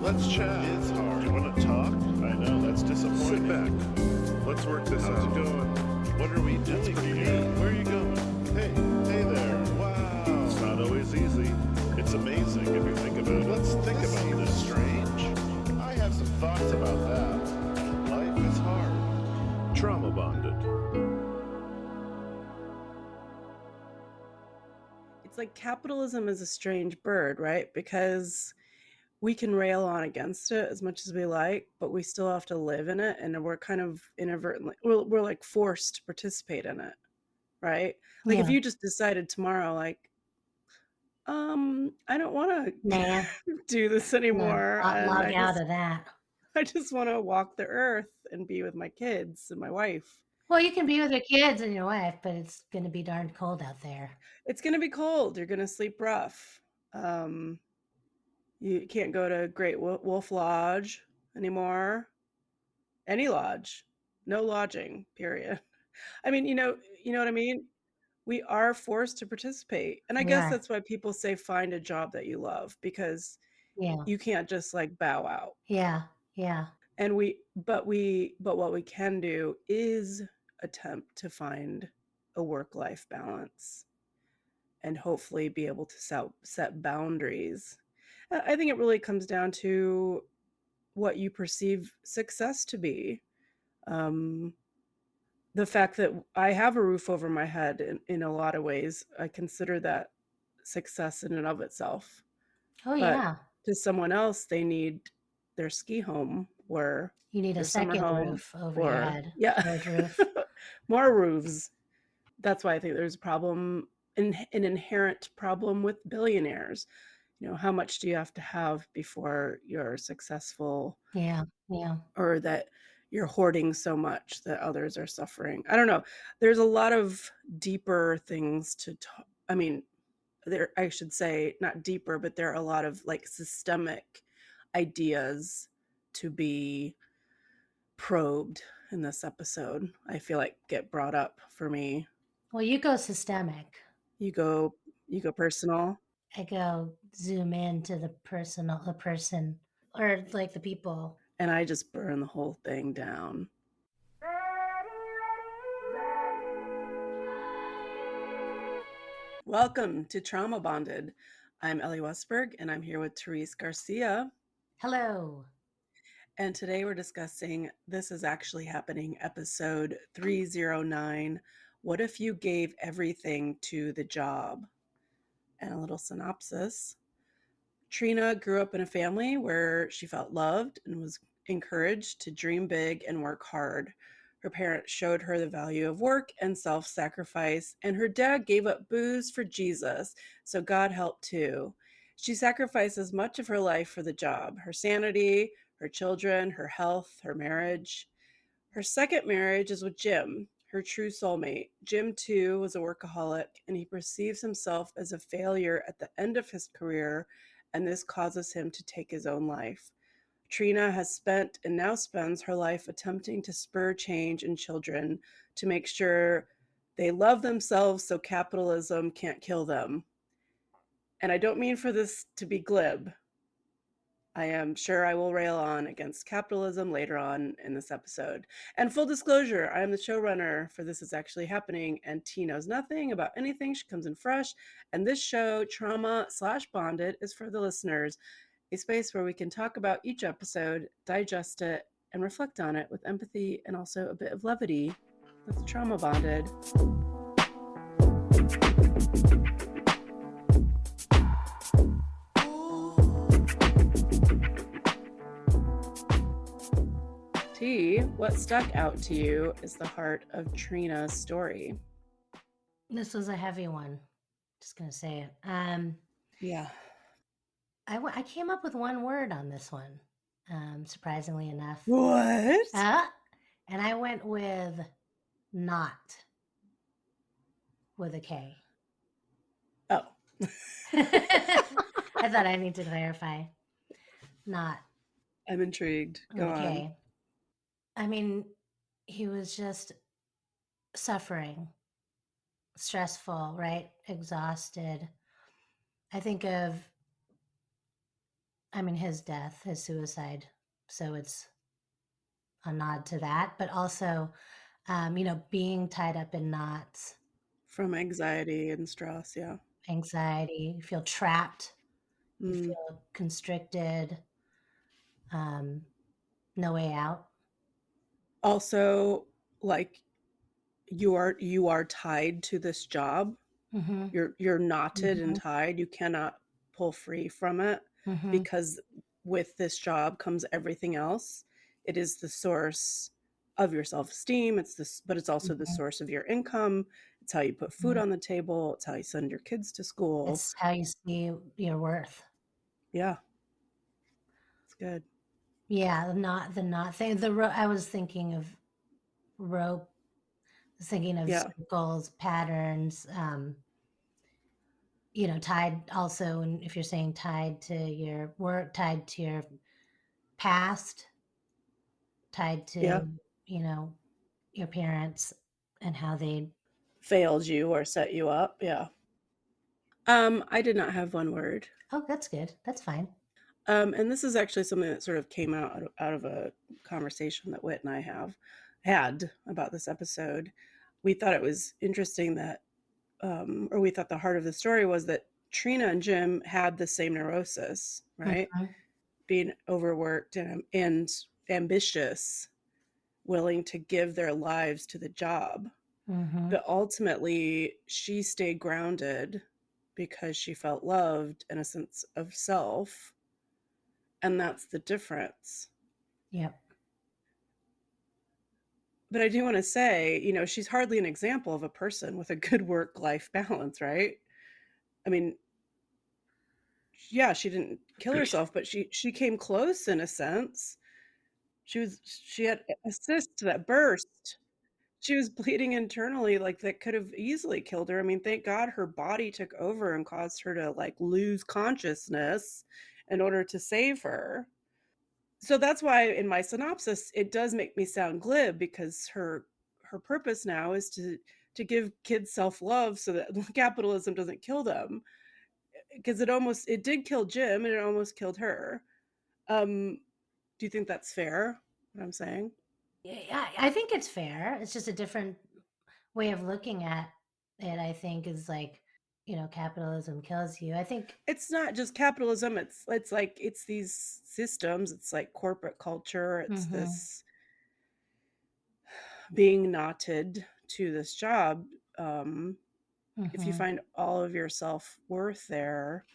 Let's chat. It's hard. You want to talk? I know, that's Sit disappointing. back. Let's work this How's out. it going? What are we That's doing pretty here? neat. Where are you going? Hey there. Wow. It's not always easy. It's amazing if you think about it. Let's think This about seems this. strange. I have some thoughts about that. Life is hard. Trauma bonded. It's like capitalism is a strange bird, right? Because we can rail on against it as much as we like, but we still have to live in it, and we're kind of inadvertently, we're like forced to participate in it, right? Like if Yeah. you just decided tomorrow, like, I don't want to Nah, do this no, anymore, and log out of that. I just want to walk the earth and be with my kids and my wife. Well, you can be with your kids and your wife, but it's going to be darn cold out there. It's going to be cold. You're going to sleep rough. You can't go to Great Wolf Lodge anymore. Any lodge. No lodging, period. I mean, you know what I mean? We are forced to participate. And I We guess are. that's why people say find a job that you love, because Yeah. you can't just like bow out. Yeah. Yeah. And but what we can do is attempt to find a work-life balance and hopefully be able to set boundaries. I think it really comes down to what you perceive success to be. The fact that I have a roof over my head in a lot of ways, I consider that success in and of itself. Oh, But yeah. to someone else, they need their ski home or You need a their summer second home roof over your or head. yeah, Third roof. more roofs. That's why I think there's a problem, an inherent problem with billionaires. You know, how much do you have to have before you're successful, Yeah. Yeah. or that you're hoarding so much that others are suffering? I don't know. There's a lot of deeper things to talk. I mean, I should say not deeper, but there are a lot of like systemic ideas to be probed in this episode. I feel like get brought up for me. Well, you go systemic. You go personal. I go zoom into the person, or like the people. And I just burn the whole thing down. Welcome to Trauma Bonded. I'm Elly Westberg, and I'm here with Therese Garcia. Hello. And today we're discussing This Is Actually Happening, episode 309, What If You Gave Everything to the Job? And a little synopsis. Trina grew up in a family where she felt loved and was encouraged to dream big and work hard. Her parents showed her the value of work and self-sacrifice, and her dad gave up booze for Jesus, so God helped too. She sacrifices much of her life for the job, her sanity, her children, her health, her marriage. Her second marriage is with Jim, her true soulmate. Jim, too, was a workaholic, and he perceives himself as a failure at the end of his career, and this causes him to take his own life. Trina has spent and now spends her life attempting to spur change in children to make sure they love themselves so capitalism can't kill them. And I don't mean for this to be glib. I am sure I will rail on against capitalism later on in this episode. And full disclosure, I am the showrunner for This Is Actually Happening, and T knows nothing about anything. She comes in fresh. And this show, Trauma/Bonded, is for the listeners, a space where we can talk about each episode, digest it, and reflect on it with empathy and also a bit of levity. That's Trauma Bonded. T, what stuck out to you is the heart of Trina's story. This was a heavy one. Just going to say it. Yeah. I came up with one word on this one, surprisingly enough. What? And I went with not with a K. Oh. I thought I need to clarify. Not. I'm intrigued. Go on. I mean, he was just suffering, stressful, right? Exhausted. I think of I mean, his death, his suicide. So it's a nod to that, but also, being tied up in knots, From anxiety and stress. Yeah. anxiety, you feel trapped, you Mm. feel constricted, um, no way out. Also, like you are tied to this job. Mm-hmm. You're knotted and Mm-hmm. tied. You cannot pull free from it Mm-hmm. because with this job comes everything else. It is the source of your self-esteem. But it's also the Mm-hmm. source of your income. It's how you put food Mm-hmm. on the table. It's how you send your kids to school. It's how you see your worth. Yeah, it's good. Yeah, the knot thing. I was thinking of rope, thinking of Yeah, circles, patterns, tied also, and if you're saying tied to your work, tied to your past, tied yeah. to, you know, your parents and how they. Failed you or set you up. Yeah. I did not have one word. Oh, that's good. That's fine. And this is actually something that sort of came out of a conversation that Whit and I had about this episode. We thought it was interesting that, or we thought the heart of the story was that Trina and Jim had the same neurosis, right? Mm-hmm. Being overworked and ambitious, willing to give their lives to the job. Mm-hmm. But ultimately, she stayed grounded because she felt loved and a sense of self. And that's the difference. Yep. But I do want to say, she's hardly an example of a person with a good work-life balance, right? I mean, yeah, she didn't kill herself, but she came close in a sense. She had a cyst that burst. She was bleeding internally, like that could have easily killed her. I mean, thank God her body took over and caused her to like lose consciousness in order to save her. So that's why in my synopsis it does make me sound glib, because her purpose now is to give kids self-love so that capitalism doesn't kill them, because it did kill Jim and it almost killed her. Do you think that's fair, what I'm saying? Yeah, I think it's fair. It's just a different way of looking at it, I think, is like, capitalism kills you. I think. It's not just capitalism, it's like it's these systems, it's like corporate culture, it's Mm-hmm. this being knotted to this job. If you Mm-hmm. find all of your self-worth there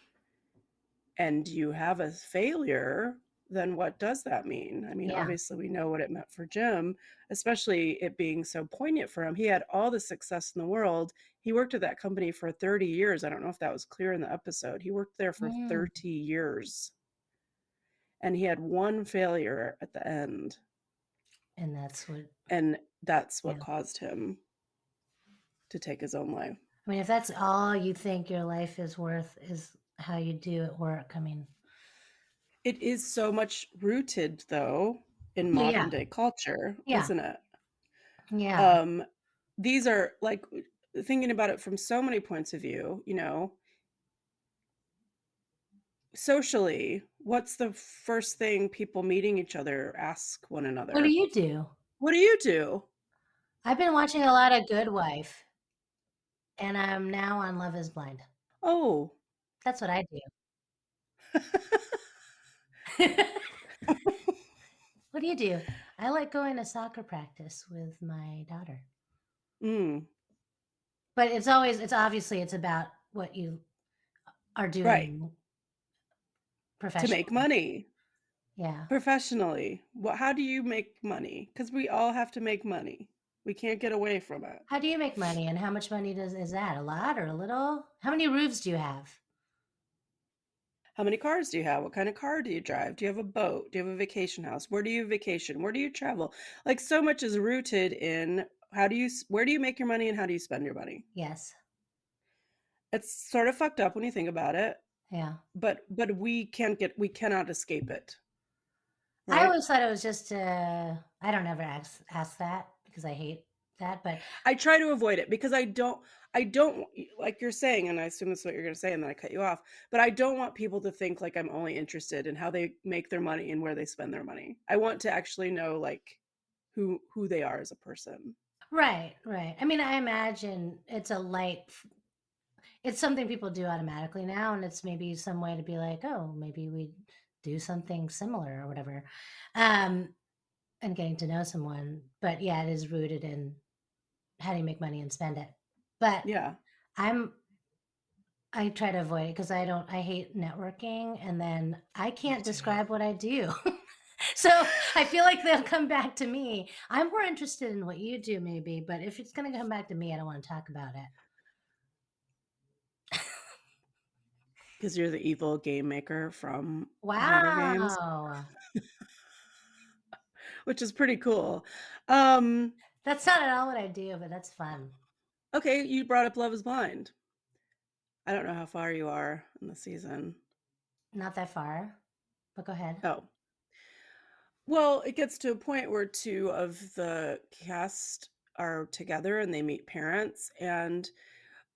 and you have a failure, then what does that mean? I mean, Yeah. obviously we know what it meant for Jim, especially it being so poignant for him. He had all the success in the world. He worked at that company for 30 years. I don't know if that was clear in the episode. He worked there for Mm. 30 years and he had one failure at the end. And that's what. And that's Yeah. what caused him to take his own life. I mean, if that's all you think your life is worth is how you do at work, I mean. It is so much rooted, though, in Well, yeah. modern day culture, Yeah. isn't it? Yeah. Um, these are like thinking about it from so many points of view, socially, what's the first thing people meeting each other ask one What do another? you do? What do you do? I've been watching a lot of Good Wife, and I'm now on Love is Blind. Oh, That's what I do. What do you do? I like going to soccer practice with my daughter. mm, But it's about what you are right. doing To make professionally. money Yeah. professionally. How do you make money? Because we all have to make money. We can't get away from it. How do you make money, and how much money is that? A lot or a little? How many roofs do you have? How many cars do you have? What kind of car do you drive? Do you have a boat? Do you have a vacation house? Where do you vacation? Where do you travel? Like so much is rooted in where do you make your money and how do you spend your money? Yes. It's sort of fucked up when you think about it, Yeah. but we cannot escape it, I right? always thought it was just I don't ever ask that because I hate that, but I try to avoid it because I don't like you're saying, and I assume that's what you're going to say, and then I cut you off. But I don't want people to think like I'm only interested in how they make their money and where they spend their money. I want to actually know like who they are as a person. right, right. I mean, I imagine it's something people do automatically now, and it's maybe some way to be like, oh, maybe we do something similar or whatever, um, and getting to know someone. But yeah, it is rooted in how do you make money and spend it. But Yeah. I'm I try to avoid it because I hate networking, and then I Me can't too. describe what I do. So I feel like they'll come back to me. I'm more interested in what you do, maybe, but if it's going to come back to me, I don't want to talk about it. Because you're the evil game maker from the Hunger Games, Wow. which is pretty cool. Um, That's not at all what I do, but that's fun. okay, you brought up Love is Blind. I don't know how far you are in the season. Not that far, but go ahead. Oh, well, it gets to a point where two of the cast are together and they meet parents, and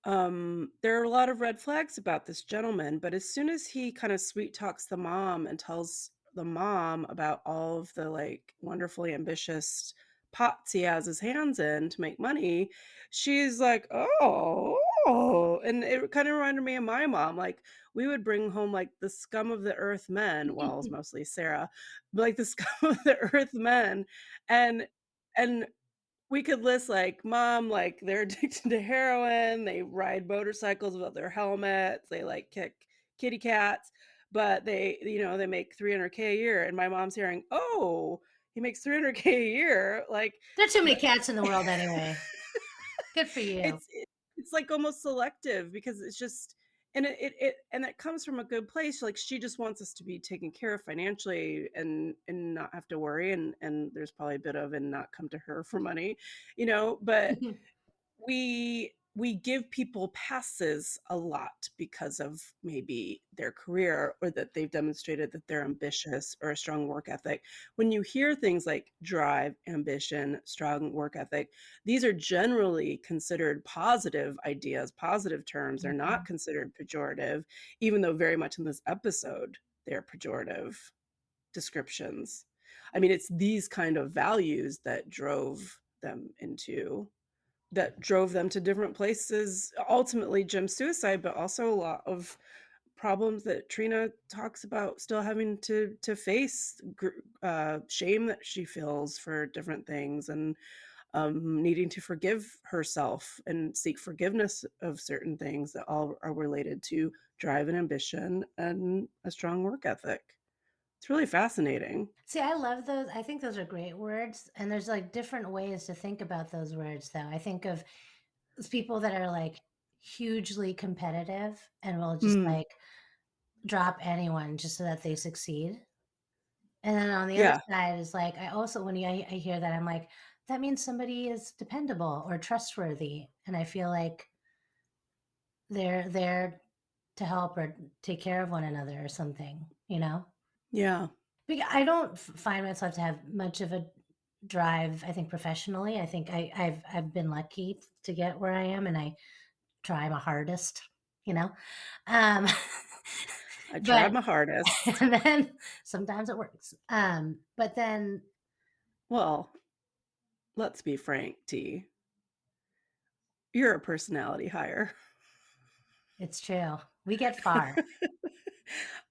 there are a lot of red flags about this gentleman, but as soon as he kind of sweet talks the mom and tells the mom about all of the like wonderfully ambitious pots he has his hands in to make money, she's like, oh, and it kind of reminded me of my mom. Like we would bring home like the scum of the earth men. Well, it's mostly Sarah, but like the scum of the earth men, and and we could list like mom, like they're addicted to heroin, they ride motorcycles without their helmets, they like kick kitty cats, but they make 300K a year. And my mom's hearing, oh, he makes 300K a year. Like There are too many but cats in the world anyway. Good for you. it's like almost selective because it's just and it comes from a good place. Like she just wants us to be taken care of financially and not have to worry and there's probably a bit of and not come to her for money, but we give people passes a lot because of maybe their career or that they've demonstrated that they're ambitious or a strong work ethic. When you hear things like drive, ambition, strong work ethic, these are generally considered positive ideas, positive terms. They're not Mhm. considered pejorative, even though very much in this episode they're pejorative descriptions. I mean, it's these kind of values that drove them to different places. Ultimately, Jim's suicide, but also a lot of problems that Trina talks about still having to face, shame that she feels for different things, and needing to forgive herself and seek forgiveness of certain things that all are related to drive and ambition and a strong work ethic. It's really fascinating. See, I love those. I think those are great words. And there's like different ways to think about those words, though. I think of people that are like hugely competitive and will just Mm, like drop anyone just so that they succeed. And then on the other yeah. side is like, I also, when I hear that, I'm like, that means somebody is dependable or trustworthy. And I feel like they're there to help or take care of one another or something, you know? Yeah. Because I don't find myself to have much of a drive. I think professionally, I think I've been lucky to get where I am, and I try my hardest, you know. Um, I tried but my hardest. and then sometimes it works. But then Well, let's be frank, T. You're a personality hire. it's true. We get far.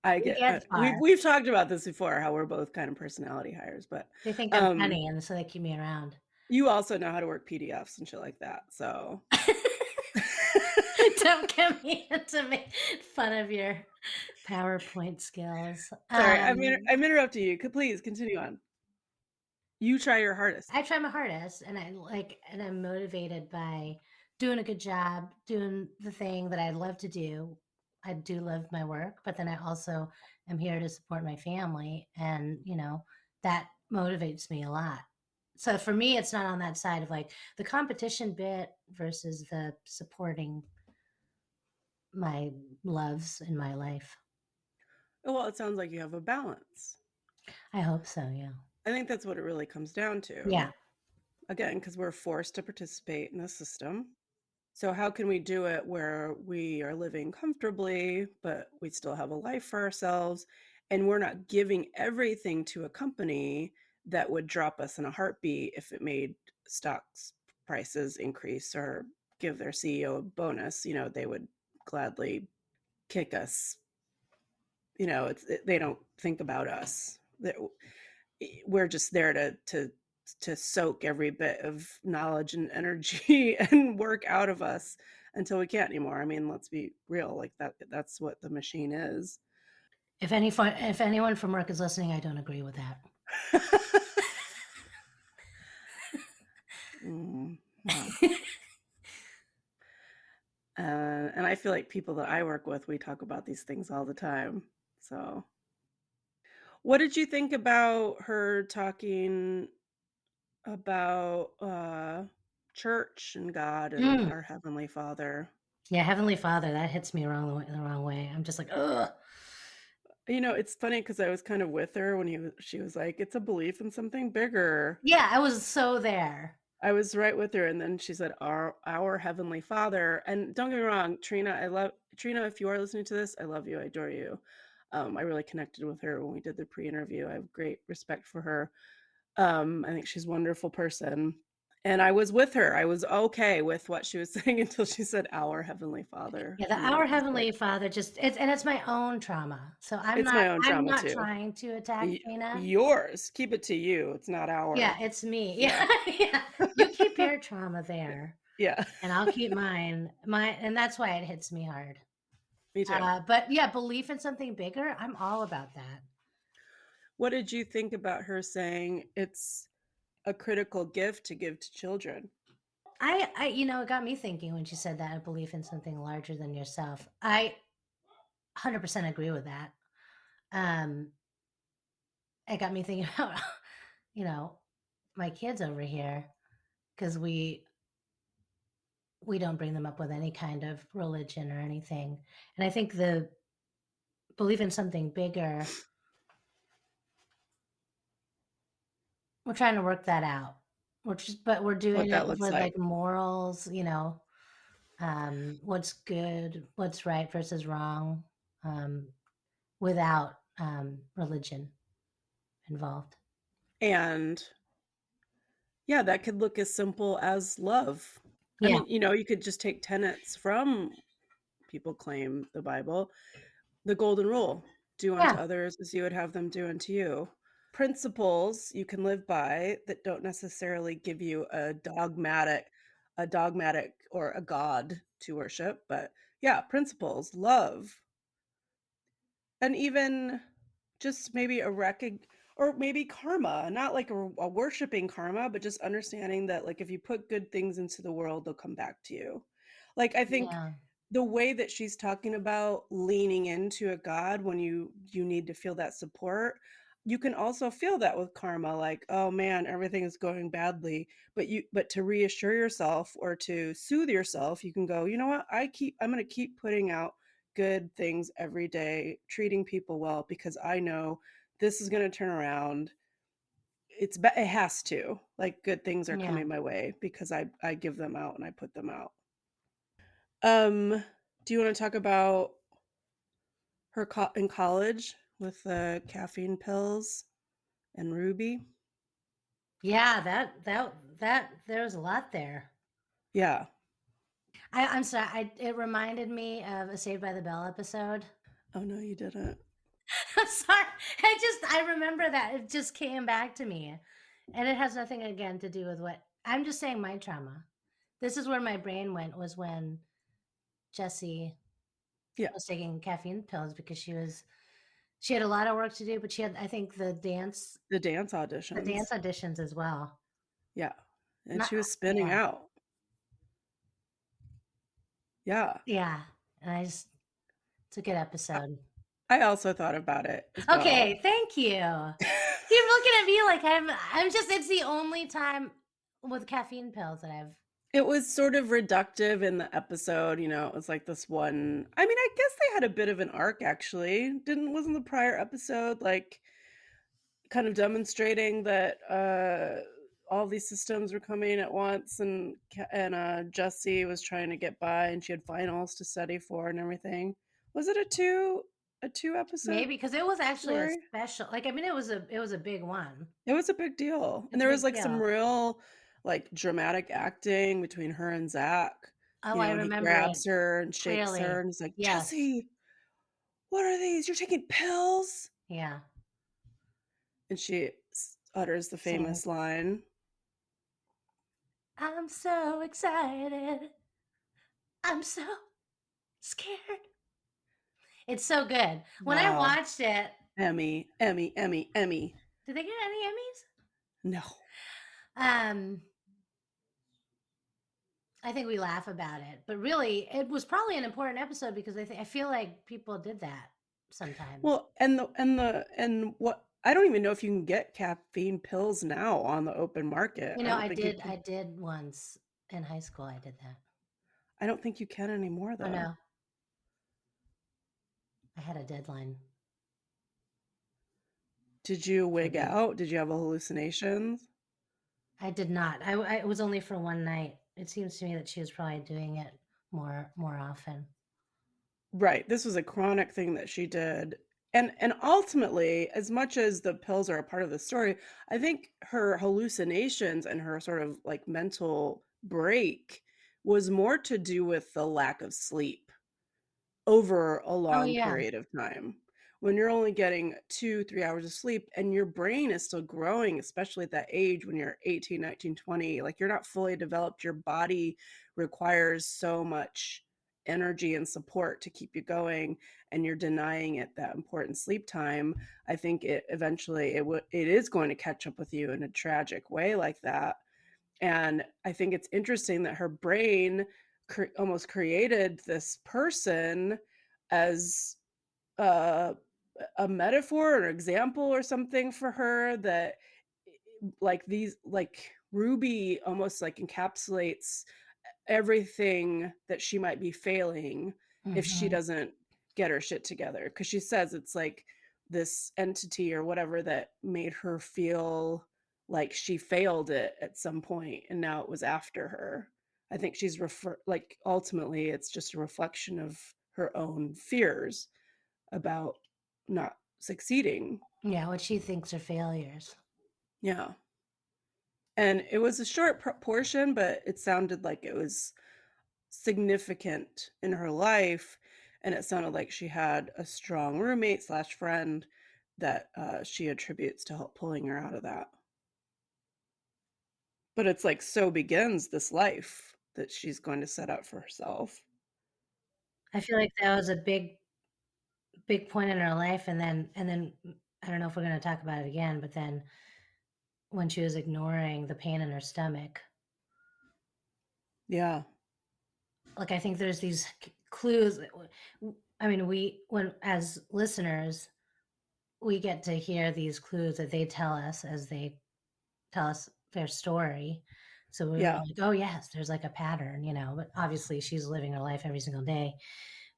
I We get get far. we've talked about this before, how we're both kind of personality hires, but They think I'm um funny, and so they keep me around. you also know how to work PDFs and shit like that. So Don't get me into make fun of your PowerPoint skills. sorry, I'm interrupting you. Please continue on. You try your hardest. I try my hardest, and and I'm motivated by doing a good job, doing the thing that I love to do. I do love my work, but then I also am here to support my family, and that motivates me a lot. So for me, it's not on that side of like the competition bit versus the supporting my loves in my life. Well, it sounds like you have a balance. I hope so, yeah. I think that's what it really comes down Yeah. to. again, because we're forced to participate in the system. So how can we do it where we are living comfortably, but we still have a life for ourselves, and we're not giving everything to a company that would drop us in a heartbeat if it made stocks prices increase or give their CEO a bonus? They would gladly kick us. They don't think about us. We're just there to soak every bit of knowledge and energy and work out of us until we can't anymore. I mean, let's be real, like that's what the machine is. If anyone from work is listening, I don't agree with that. Mm, well. And I feel like people that I work with, we talk about these things all the time. So what did you think about her talking about church and God and our Heavenly Father? Yeah, Heavenly Father, that hits me the wrong way. I'm just like, ugh. It's funny because I was kind of with her when she was like, it's a belief in something bigger. Yeah, I was so there. I was right with her, and then she said, our Heavenly Father. And don't get me wrong, Trina, if you are listening to this, I love you, I adore you. I really connected with her when we did the pre-interview. I have great respect for her. I think she's a wonderful person. And I was with her. I was okay with what she was saying until she said, our Heavenly Father. Yeah, our Heavenly Father it's my own trauma. So I'm not too. trying to attack Trina. Yours. Keep it to you. It's not ours. Yeah, it's me. Yeah. Yeah. You keep your trauma there. Yeah. And I'll keep mine. And that's why it hits me hard. Me too. But yeah, belief in something bigger, I'm all about that. What did you think about her saying it's a critical gift to give to children? It got me thinking when she said that, a belief in something larger than yourself. I 100% agree with that. It got me thinking about, my kids over here, because we don't bring them up with any kind of religion or anything. And I think the belief in something bigger, we're trying to work that out. We're doing it with like morals, what's good, what's right versus wrong, without religion involved. And yeah, that could look as simple as love. Yeah. I mean, you could just take tenets from, people claim, the Bible, the golden rule, do unto others as you would have them do unto you. Principles you can live by that don't necessarily give you a dogmatic or a god to worship, but yeah, principles, love, and even just maybe or maybe karma, not like a worshiping karma, but just understanding that, like, if you put good things into the world, they'll come back to you. Like, I think the way that she's talking about leaning into a God when you need to feel that support, you can also feel that with karma, like, oh man, everything is going badly, but to reassure yourself or to soothe yourself, you can go, you know what, I'm going to keep putting out good things every day, treating people well, because I know this is going to turn around. It has to, like, good things are coming my way because I give them out and I put them out. Do you want to talk about her in college with the caffeine pills and Ruby? Yeah, that there was a lot there. Yeah. I'm sorry. It reminded me of a Saved by the Bell episode. Oh no, you didn't. I'm sorry. I remember that. It just came back to me. And it has nothing, again, to do with what I'm just saying. My trauma. This is where my brain went, was when Jessie was taking caffeine pills because she had a lot of work to do, but she had, I think, the dance auditions as well. Yeah. And she was spinning out. Yeah. Yeah. And it's a good episode. I also thought about it. Okay, thank you. You're looking at me like I'm just, it's the only time with caffeine pills that it was sort of reductive in the episode, it was like this one, I mean, I guess they had a bit of an arc, actually. Wasn't the prior episode like kind of demonstrating that all these systems were coming at once, and Jessie was trying to get by, and she had finals to study for and everything. Was it a two episode Maybe because it was actually a story? special. Like, I mean, it was a big one. It was a big deal, It's and a there was big like some deal. real like dramatic acting between her and Zach. Oh, You I know, he remember it grabs her and shakes her, clearly. and he's like, Yes. "Jessie, what are these? You're taking pills?" Yeah. And she utters the Same. famous line. I'm so excited. I'm so scared. It's so good. When I Wow. watched it, Emmy. did they get any Emmys? No. I think we laugh about it, but really, it was probably an important episode because I feel like people did that sometimes. Well, and what I don't even know if you can get caffeine pills now on the open market. You I know, don't I think you did. can. I did once in high school. I did that. I don't think you can anymore, Oh though. no, I had a deadline. Did you wig Forget. out? Did you have hallucinations? I did not. It was only for one night. It seems to me that she was probably doing it more often. Right. This was a chronic thing that she did. And ultimately, as much as the pills are a part of the story, I think her hallucinations and her sort of like mental break was more to do with the lack of sleep over a Oh long yeah. period of time. When you're only getting 2-3 hours of sleep and your brain is still growing, especially at that age when you're 18, 19, 20, like you're not fully developed, your body requires so much energy and support to keep you going, and you're denying it that important sleep time. I think it eventually it is going to catch up with you in a tragic way like that. And I think it's interesting that her brain almost created this person as a, a metaphor or example or something for her, that like these, like Ruby almost like encapsulates everything that she might be failing if she Mm-hmm. doesn't get her shit together, because she says it's like this entity or whatever that made her feel like she failed it at some point and now it was after her. I think she's like ultimately it's just a reflection of her own fears about not succeeding. Yeah, what she thinks are failures. Yeah. And it was a short portion, but it sounded like it was significant in her life, and it sounded like she had a strong roommate slash friend that she attributes to help pulling her out of that. But it's like, so begins this life that she's going to set out for herself. I feel like that was a big point in her life, and then I don't know if we're going to talk about it again, but then when she was ignoring the pain in her stomach, Yeah. like I think there's these clues. I mean, when as listeners, we get to hear these clues that they tell us as they tell us their story. So we're Yeah. like, oh yes, there's like a pattern, you know, but obviously she's living her life every single day.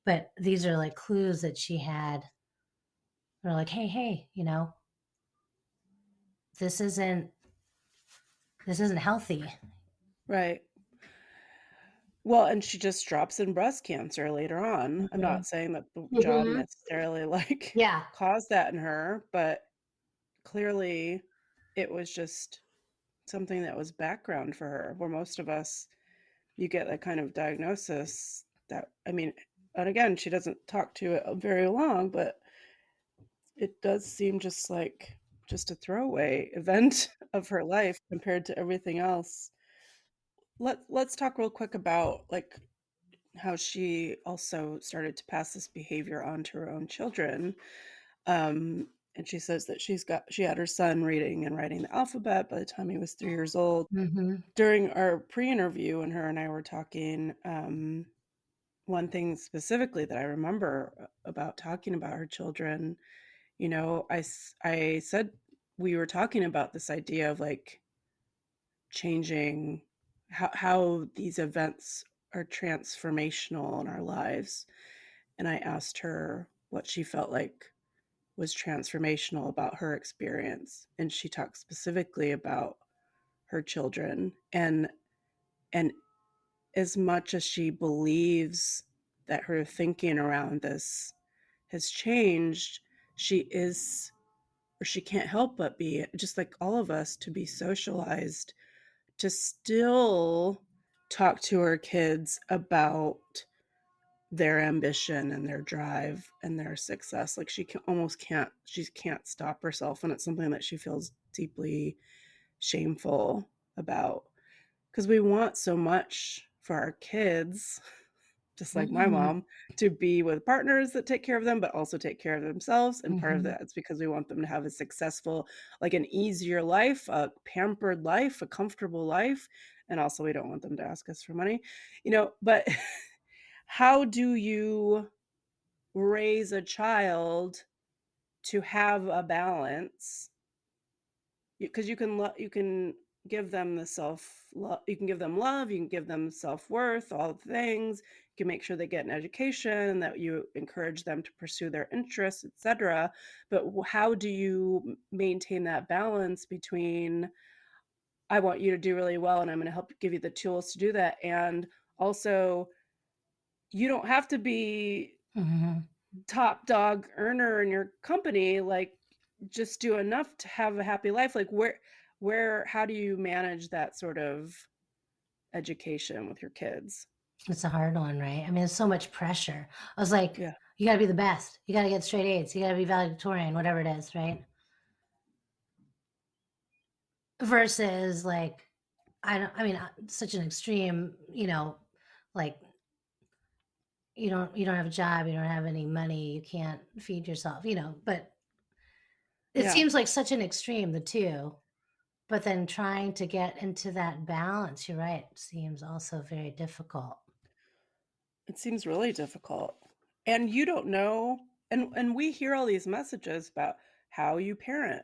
But these are like clues that she had. They're like, hey, you know, this isn't healthy. Right. Well, and she just drops in breast cancer later on. I'm Mm-hmm. not saying that the job Mm-hmm. necessarily like Yeah. caused that in her, but clearly it was just something that was background for her, where most of us, you get that kind of diagnosis that, I mean, and again, she doesn't talk to it very long, but it does seem just like just a throwaway event of her life compared to everything else. Let's talk real quick about like how she also started to pass this behavior on to her own children. And she says that she had her son reading and writing the alphabet by the time he was 3 years old. Mm-hmm. During our pre-interview, when her and I were talking, one thing specifically that I remember about talking about her children, you know, I said we were talking about this idea of like changing how these events are transformational in our lives. And I asked her what she felt like was transformational about her experience. And she talked specifically about her children. And as much as she believes that her thinking around this has changed, she is, or she can't help but be, just like all of us, to be socialized to still talk to her kids about their ambition and their drive and their success. Like she can't stop herself, and it's something that she feels deeply shameful about, because we want so much for our kids, just like my mom, to be with partners that take care of them, but also take care of themselves. And part of that is because we want them to have a successful, like an easier life, a pampered life, a comfortable life. And also we don't want them to ask us for money, but how do you raise a child to have a balance? Because you can give them the self-love, you can give them love, you can give them self-worth, all the things. You can make sure they get an education, that you encourage them to pursue their interests, etc. But how do you maintain that balance between, I want you to do really well and I'm going to help give you the tools to do that, and also you don't have to be top dog earner in your company, like just do enough to have a happy life? Like how do you manage that sort of education with your kids? It's a hard one, right? I mean, there's so much pressure. I was like, Yeah. you got to be the best. You got to get straight A's. You got to be valedictorian, whatever it is, right? Versus like, such an extreme, like you don't have a job, you don't have any money, you can't feed yourself, but it seems like such an extreme, the two. But then trying to get into that balance, you're right, seems also very difficult. It seems really difficult. And you don't know, and we hear all these messages about how you parent,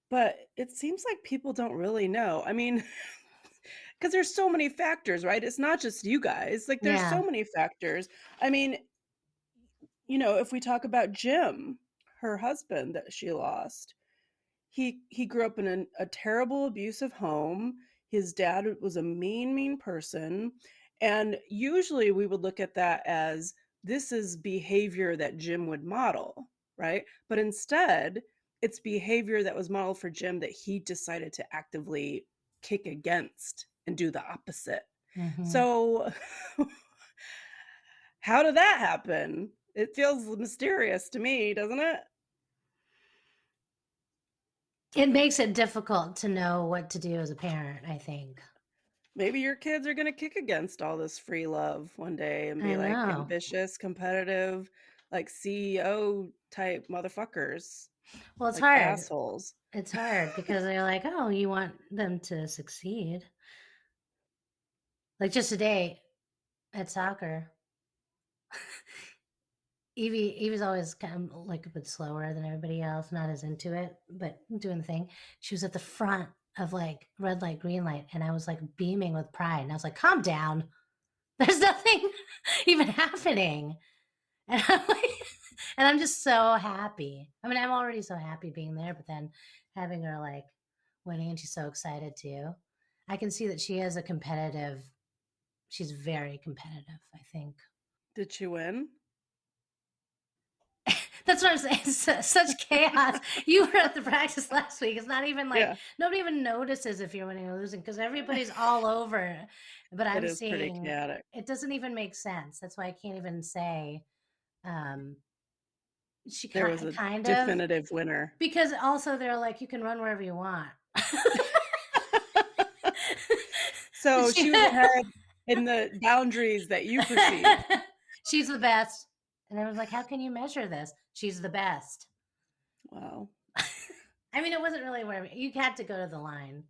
but it seems like people don't really know. I mean, because there's so many factors, right? It's not just you guys. Like there's so many factors. I mean, if we talk about Jim, her husband that she lost, he grew up in a terrible abusive home. His dad was a mean person, and usually we would look at that as, this is behavior that Jim would model, right? But instead, it's behavior that was modeled for Jim that he decided to actively kick against and do the opposite. So how did that happen? It feels mysterious to me, doesn't it? It makes it difficult to know what to do as a parent, I think. Maybe your kids are going to kick against all this free love one day and be like ambitious, competitive, like CEO type motherfuckers. Well, it's like hard. Assholes. It's hard because they're like, oh, you want them to succeed. Like just today at soccer, Evie's always kind of like a bit slower than everybody else, not as into it, but doing the thing. She was at the front of like red light, green light, and I was like beaming with pride. And I was like, calm down. There's nothing even happening. And I'm just so happy. I mean, I'm already so happy being there, but then having her like winning, and she's so excited too. I can see that she's very competitive, I think. Did she win? That's what I'm saying. It's such chaos. You were at the practice last week. It's not even like nobody even notices if you're winning or losing because everybody's all over. But I'm seeing pretty chaotic. It doesn't even make sense. That's why I can't even say there was a definitive winner. Because also they're like, you can run wherever you want. So she was ahead in the boundaries that you perceive. She's the best. And I was like, how can you measure this? She's the best. Wow. I mean, it wasn't really where you had to go to the line,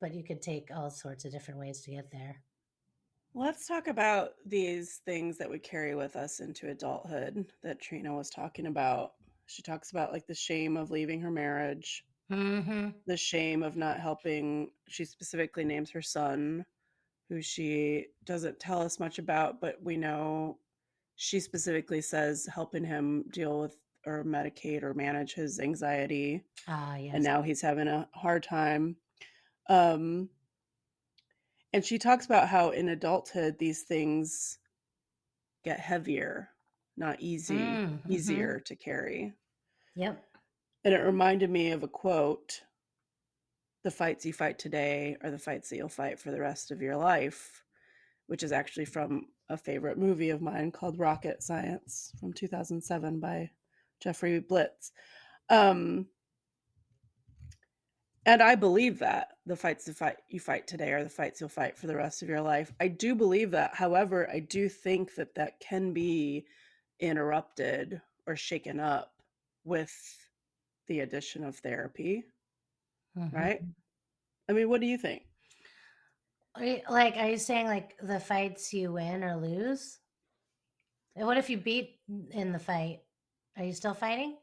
but you could take all sorts of different ways to get there. Let's talk about these things that we carry with us into adulthood that Trina was talking about. She talks about like the shame of leaving her marriage, the shame of not helping. She specifically names her son, who she doesn't tell us much about, but we know she specifically says helping him deal with or medicate or manage his anxiety. Yes. And now he's having a hard time. And she talks about how in adulthood these things get heavier, not easier to carry. Yep. And it reminded me of a quote: "The fights you fight today are the fights that you'll fight for the rest of your life," which is actually from a favorite movie of mine called Rocket Science from 2007 by Jeffrey Blitz. And I believe that the fights you fight today are the fights you'll fight for the rest of your life. I do believe that. However, I do think that that can be interrupted or shaken up with the addition of therapy, right? I mean, what do you think? Are you saying like the fights you win or lose? And what if you beat in the fight? Are you still fighting?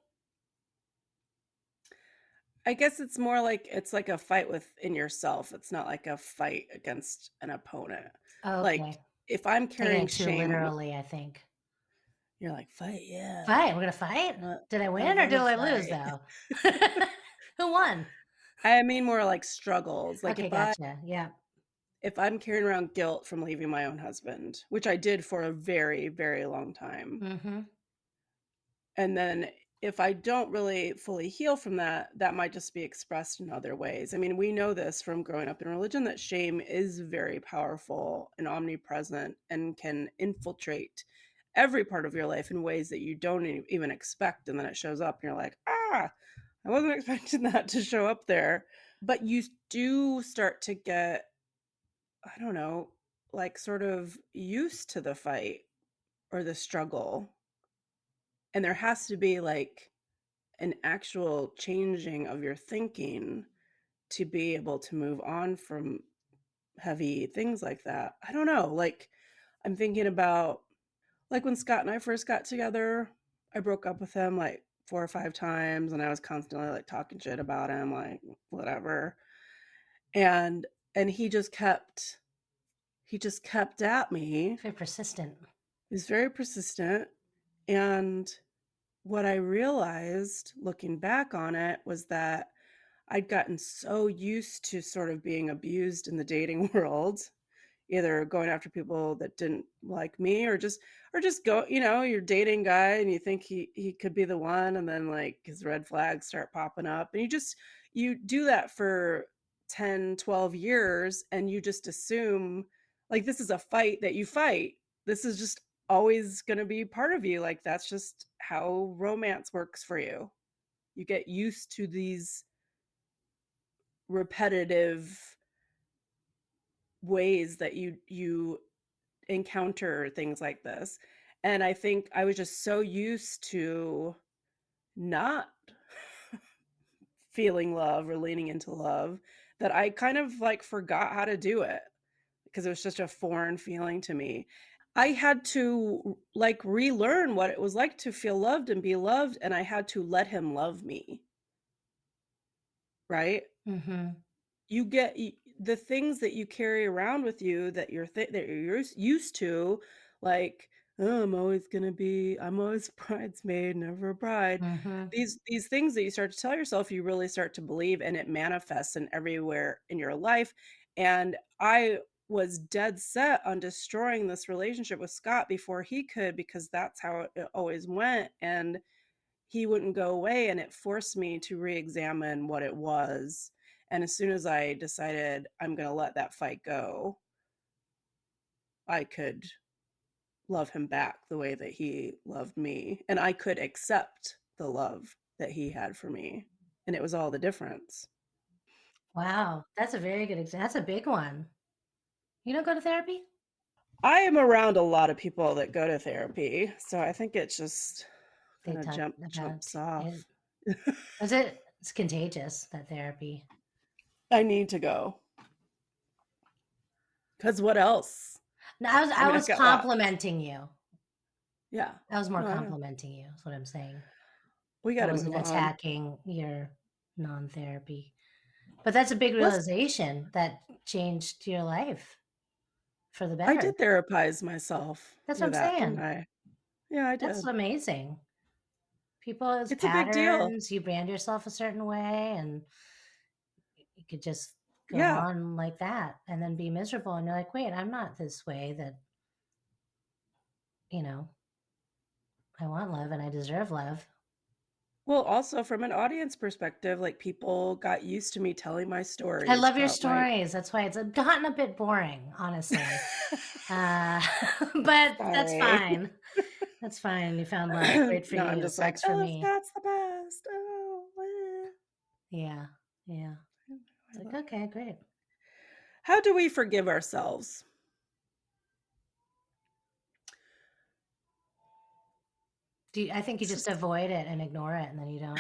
I guess it's more like it's like a fight within yourself. It's not like a fight against an opponent. Oh, Like okay. if I'm Taking carrying it too shame, literally, I think. you're like, fight, yeah. Fight. We're gonna fight. Did I win or did wanna I lose fight. though? Who won? I mean more like struggles. Like Okay, gotcha. Yeah. if I'm carrying around guilt from leaving my own husband, which I did for a very, very long time, Mm-hmm. and then if I don't really fully heal from that, that might just be expressed in other ways. I mean, we know this from growing up in religion that shame is very powerful and omnipresent and can infiltrate every part of your life in ways that you don't even expect. And then it shows up and you're like, I wasn't expecting that to show up there. But you do start to get, I don't know, like sort of used to the fight or the struggle. And there has to be like an actual changing of your thinking to be able to move on from heavy things like that. I don't know. Like, I'm thinking about like when Scott and I first got together, I broke up with him like 4 or 5 times and I was constantly like talking shit about him, like whatever. And he just kept at me. Very persistent. He's very persistent. And what I realized looking back on it was that I'd gotten so used to sort of being abused in the dating world, either going after people that didn't like me or just go, you're dating guy and you think he could be the one, and then like his red flags start popping up and you do that for 10, 12 years and you just assume like this is a fight that you fight. This is just always going to be part of you. Like that's just how romance works for you. You get used to these repetitive ways that you encounter things like this. And I think I was just so used to not feeling love or leaning into love that I kind of like forgot how to do it because it was just a foreign feeling to me. I had to like relearn what it was like to feel loved and be loved, and I had to let him love me. Right? Mm-hmm. You get the things that you carry around with you that you're used to, like, oh, I'm always bridesmaid, never a bride. Mm-hmm. These things that you start to tell yourself, you really start to believe, and it manifests in everywhere in your life. And I was dead set on destroying this relationship with Scott before he could, because that's how it always went. And he wouldn't go away, and it forced me to re-examine what it was. And as soon as I decided I'm going to let that fight go, I could love him back the way that he loved me, and I could accept the love that he had for me, and it was all the difference. Wow, that's a very good example. That's a big one. You don't go to therapy? I am around a lot of people that go to therapy, so I think it's just They kind of talk about jumps it. off. It's contagious, that therapy. I need to go, because what else? No, I I mean, I've was got lots. complimenting you. Yeah. I was more No, I know. complimenting you, is what I'm saying. We got I to wasn't move on. attacking your non-therapy. But that's a big Let's realization that changed your life for the I better. did therapize myself That's what through I'm that, didn't saying. I? Yeah, I That's did. amazing. People's It's a big deal. patterns, you brand yourself a certain way, and you could just go Yeah. on like that and then be miserable. And you're like, wait, I'm not this way, that, you know, I want love and I deserve love. Well, also from an audience perspective, like people got used to me telling my I stories love your about my stories. That's why it's gotten a bit boring, honestly. But that's Sorry. fine. That's fine. You found love. Great for No, you. I'm just like, Sucks for oh, me. that's the best. Oh, Yeah. Yeah. It's like, okay, great. how do we forgive ourselves? I think you just avoid it and ignore it, and then you don't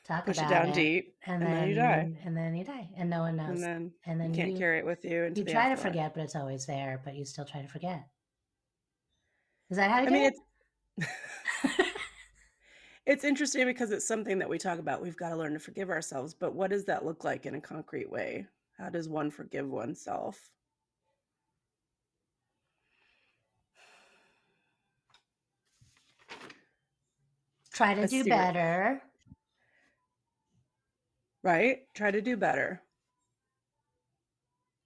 talk Push it about down it, deep, and and then you die. then you die, and no one knows. And And then then you can't carry it with you into you the try to afterlife. forget, but it's always there. But you still try to forget. Is that how you I do mean, it? it's interesting because it's something that we talk about. We've got to learn to forgive ourselves, but what does that look like in a concrete way? How does one forgive oneself? Try to do better. Right? Try to do better.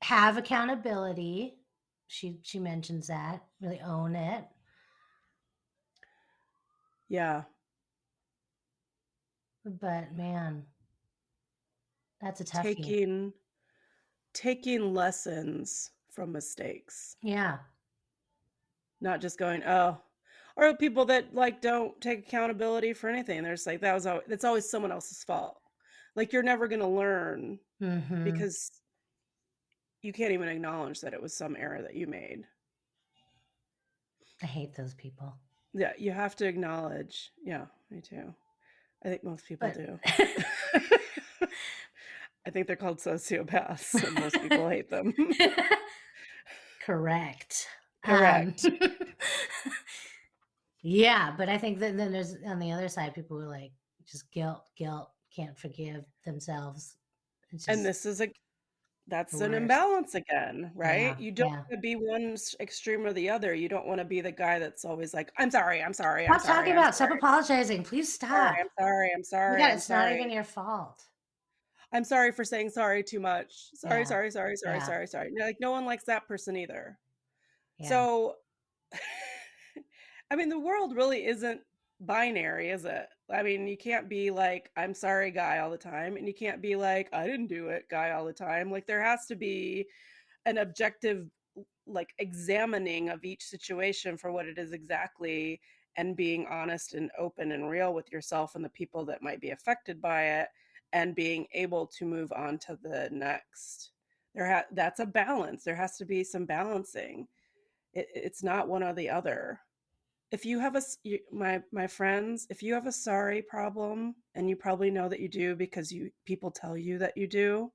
Have accountability. She mentions that. Really own it. Yeah. But man, that's a toughie. Taking lessons from mistakes. Yeah. Not just going, oh, or people that like don't take accountability for anything. They're just like, that's always someone else's fault. Like you're never going to learn because you can't even acknowledge that it was some error that you made. I hate those people. Yeah, you have to acknowledge. Yeah, me too. I think most people do. I think they're called sociopaths, and most people hate them. Correct. Yeah, but I think that then there's on the other side people who like just guilt, can't forgive themselves. And this is that's an worst. imbalance again, right? Yeah, You don't want to be one extreme or the other. You don't want to be the guy that's always like, I'm sorry, I'm sorry, I'm Stop sorry. talking I'm about. sorry. Stop apologizing. Please stop. I'm sorry. I'm sorry. Yeah, I'm it's sorry. not even your fault. I'm sorry for saying sorry too much. Sorry, Yeah. sorry, sorry, sorry, Yeah. sorry, sorry. Like no one likes that person either. Yeah. So, I mean, the world really isn't binary, is it? I mean, you can't be like, I'm sorry guy all the time. And you can't be like, I didn't do it guy all the time. Like there has to be an objective like examining of each situation for what it is exactly, and being honest and open and real with yourself and the people that might be affected by it, and being able to move on to the next. That's a balance. There has to be some balancing. It's not one or the other. If you have my friends, if you have a sorry problem, and you probably know that you do because people tell you that you do,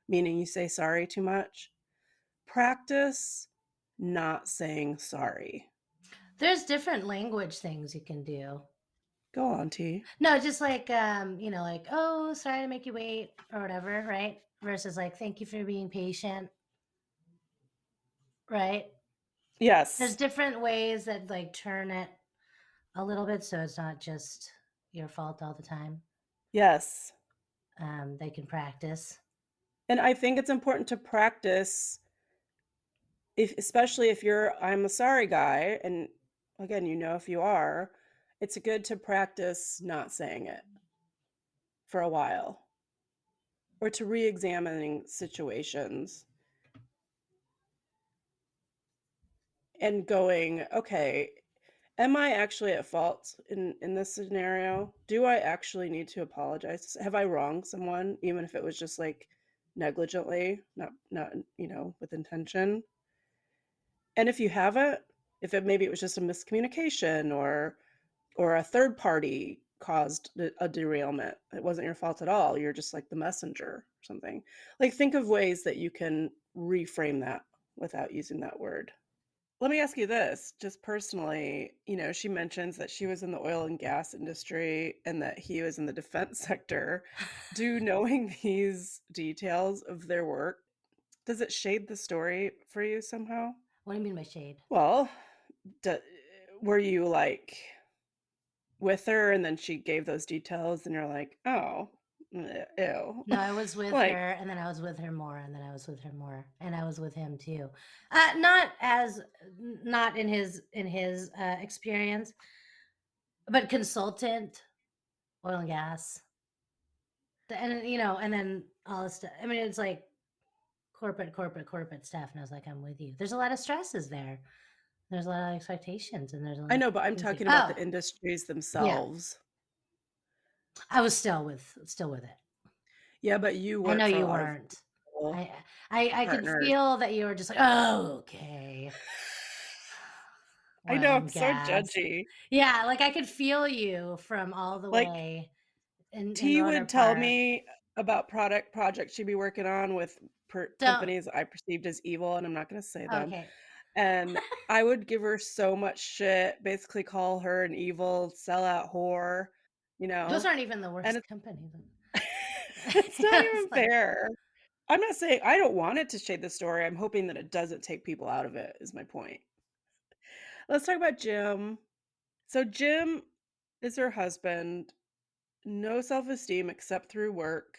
meaning you say sorry too much, practice not saying sorry. There's different language things you can do. Go on, T. No, just like like, oh, sorry to make you wait or whatever, right? Versus like, thank you for being patient. Right? Yes. There's different ways that like turn it a little bit so it's not just your fault all the time. Yes. They can practice. And I think it's important to practice, especially if I'm a sorry guy, and again, if you are, it's good to practice not saying it for a while, or to re-examining situations and going, okay, am I actually at fault in this scenario? Do I actually need to apologize? Have I wronged someone, even if it was just like negligently, not with intention? And if you haven't, maybe it was just a miscommunication, or a third party caused a derailment, it wasn't your fault at all, you're just like the messenger or something. Like think of ways that you can reframe that without using that word. Let me ask you this, just personally, she mentions that she was in the oil and gas industry and that he was in the defense sector. Do knowing these details of their work, does it shade the story for you somehow? What do you mean by shade? Well, were you like with her and then she gave those details and you're like, oh, Ew. No, I was with Like, her, and then I was with her more, and then I was with her more, and I was with him too. Not in his experience, but consultant, oil and gas, and and then all this stuff. I mean, it's like corporate stuff, and I was like, I'm with you. There's a lot of stresses there. There's a lot of expectations, and there's a lot I of know, but I'm things like, talking about the oh, industries yeah, themselves. I was still with it. Yeah, but you I work know for a you lot of weren't. people, I could partners. feel that you were just like, oh, okay. I Oil know, I'm and so gas. judgy. Yeah, like I could feel you from all the Like, way in T Rotor would tell Park. me about projects she'd be working on with Don't. companies I perceived as evil, and I'm not going to say them. Okay. And I would give her so much shit, basically call her an evil sellout whore, you Those know? aren't even the And worst company. it's not It's even like, fair. I'm not saying I don't want it to shade the story. I'm hoping that it doesn't take people out of it, is my point. Let's talk about Jim. So, Jim is her husband, no self esteem except through work,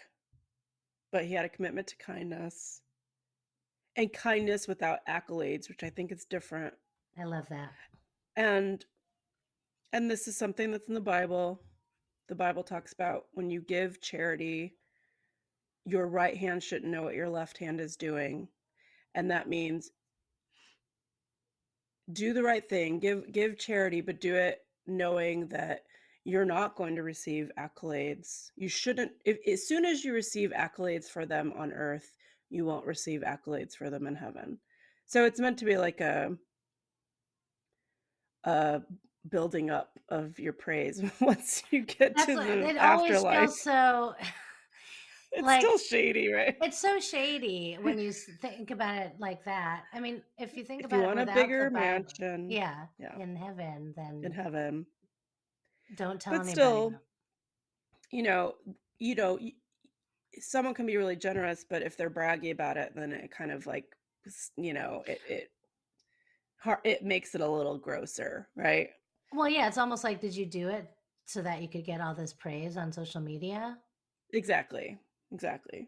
but he had a commitment to kindness and kindness without accolades, which I think is different. I love that. And this is something that's in the Bible. The Bible talks about when you give charity, your right hand shouldn't know what your left hand is doing. And that means do the right thing, give charity, but do it knowing that you're not going to receive accolades. You shouldn't, as soon as you receive accolades for them on earth, you won't receive accolades for them in heaven. So it's meant to be like a building up of your praise once you get That's to what the it always afterlife. feels so It's like still shady, right? it's so shady when you think about it like that. I mean, if you think If you about it want a without the bigger Bible, mansion, yeah, yeah, in heaven, in then heaven. don't tell But anybody. still, you know, you know, someone can be really generous, but if they're braggy about it, then it kind of like, it makes it a little grosser, right? Well, yeah, it's almost like, did you do it so that you could get all this praise on social media? Exactly.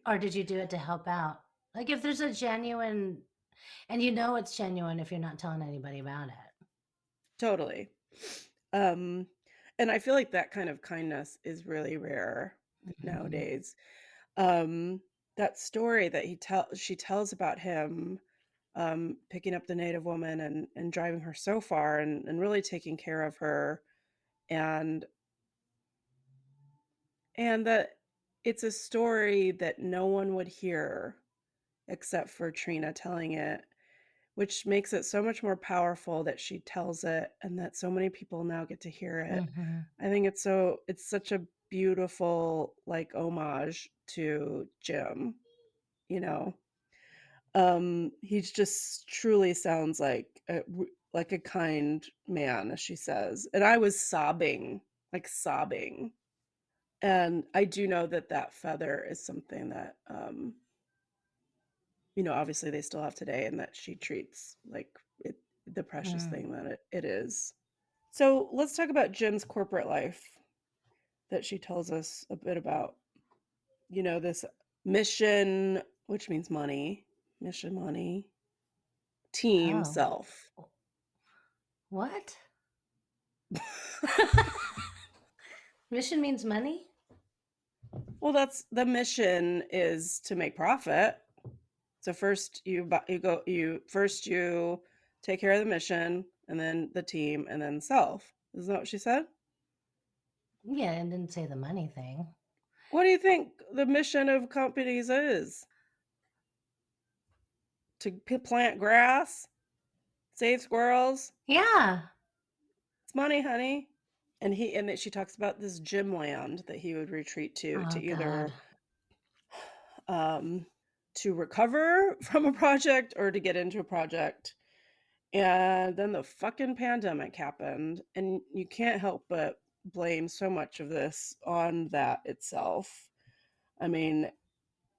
Or did you do it to help out? Like, if there's a genuine, and it's genuine if you're not telling anybody about it. Totally. And I feel like that kind of kindness is really rare nowadays. That story that she tells about him picking up the Native woman and driving her so far and really taking care of her, and that it's a story that no one would hear except for Trina telling it, which makes it so much more powerful that she tells it and that so many people now get to hear it. I think it's such a beautiful like homage to Jim, you know. He just truly sounds like a kind man, as she says. And I was sobbing. And I do know that feather is something that obviously they still have today, and that she treats like the precious thing that it is. So let's talk about Jim's corporate life that she tells us a bit about. This mission, which means money, mission, money, team, Oh, self. what? Mission means money? Well, that's the mission is to make profit. So first you take care of the mission, and then the team, and then self. Isn't that what she said? Yeah, and didn't say the money thing. What do you think the mission of companies is? To plant grass, save squirrels. Yeah. It's money, honey. And that she talks about this gym land that he would retreat to Oh, either God. To recover from a project or to get into a project. And then the fucking pandemic happened, and you can't help but blame so much of this on that itself. I mean,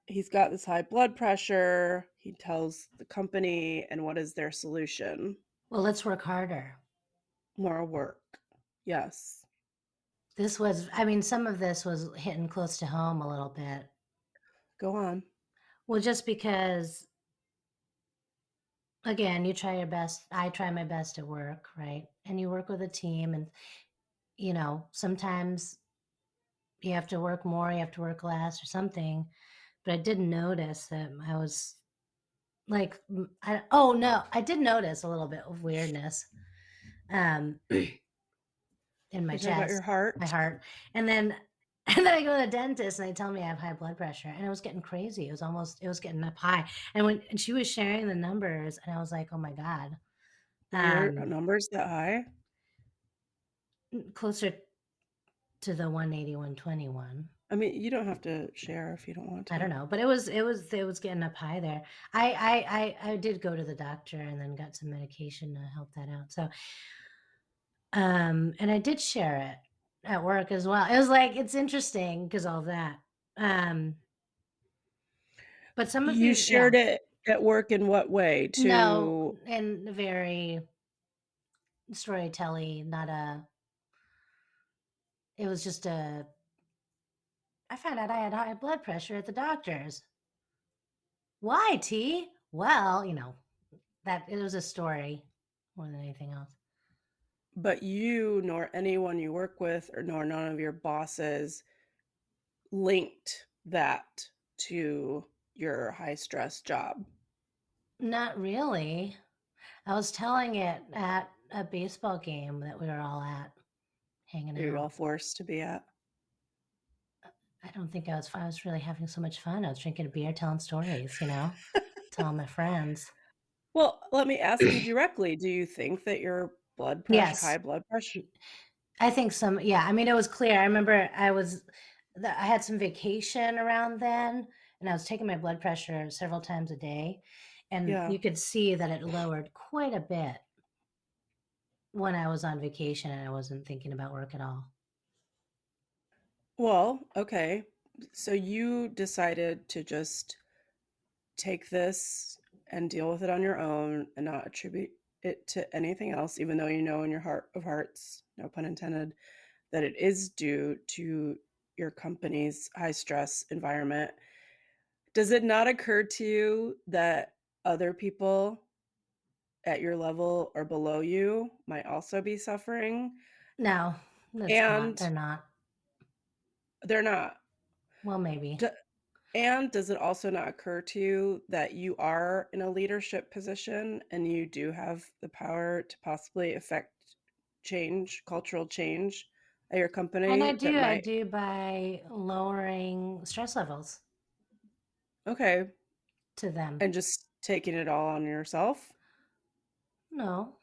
he's got this high blood pressure. He tells the company, and what is their solution? Well, let's work harder. More work. Yes. This was, I mean, some of this was hitting close to home a little bit. Go on. Well, just because, again, you try your best. I try my best at work, right? And you work with a team, and sometimes you have to work more, you have to work less, or something. But I did notice that I was like, oh no, I did notice a little bit of weirdness, in my You're talking about your chest, my heart? heart, and then. And then I go to the dentist and they tell me I have high blood pressure, and it was getting crazy. It was getting up high. And she was sharing the numbers, and I was like, oh my God. Were your numbers that high? Closer to the 180, 121. I mean, you don't have to share if you don't want to. I don't know, but it was getting up high there. I did go to the doctor and then got some medication to help that out. So, and I did share it at work as well. It was like, it's interesting because all of that. But some of You you, shared it at work in what way? no, and very storytelling, it was just I found out I had high blood pressure at the doctor's. Why, T? Well, that it was a story more than anything else. But you nor anyone you work with or nor none of your bosses linked that to your high stress job. Not really. I was telling it at a baseball game that we were all at, hanging You're all out. forced to be at. I don't think I was really having so much fun. I was drinking a beer, telling stories, telling my friends. Well, let me ask you directly. Do you think that your blood pressure, Yes. high blood pressure? I think yeah. I mean, it was clear. I remember I had some vacation around then, and I was taking my blood pressure several times a day, and Yeah. you could see that it lowered quite a bit when I was on vacation and I wasn't thinking about work at all. Well, okay. So you decided to just take this and deal with it on your own and not attribute it to anything else, even though you know in your heart of hearts, no pun intended, that it is due to your company's high stress environment. Does it not occur to you that other people at your level or below you might also be suffering? No, that's not. And They're not. they're not. Well, maybe. And does it also not occur to you that you are in a leadership position and you do have the power to possibly affect change, cultural change at your company And I that do by lowering stress levels okay, to them. and just taking it all on yourself? No.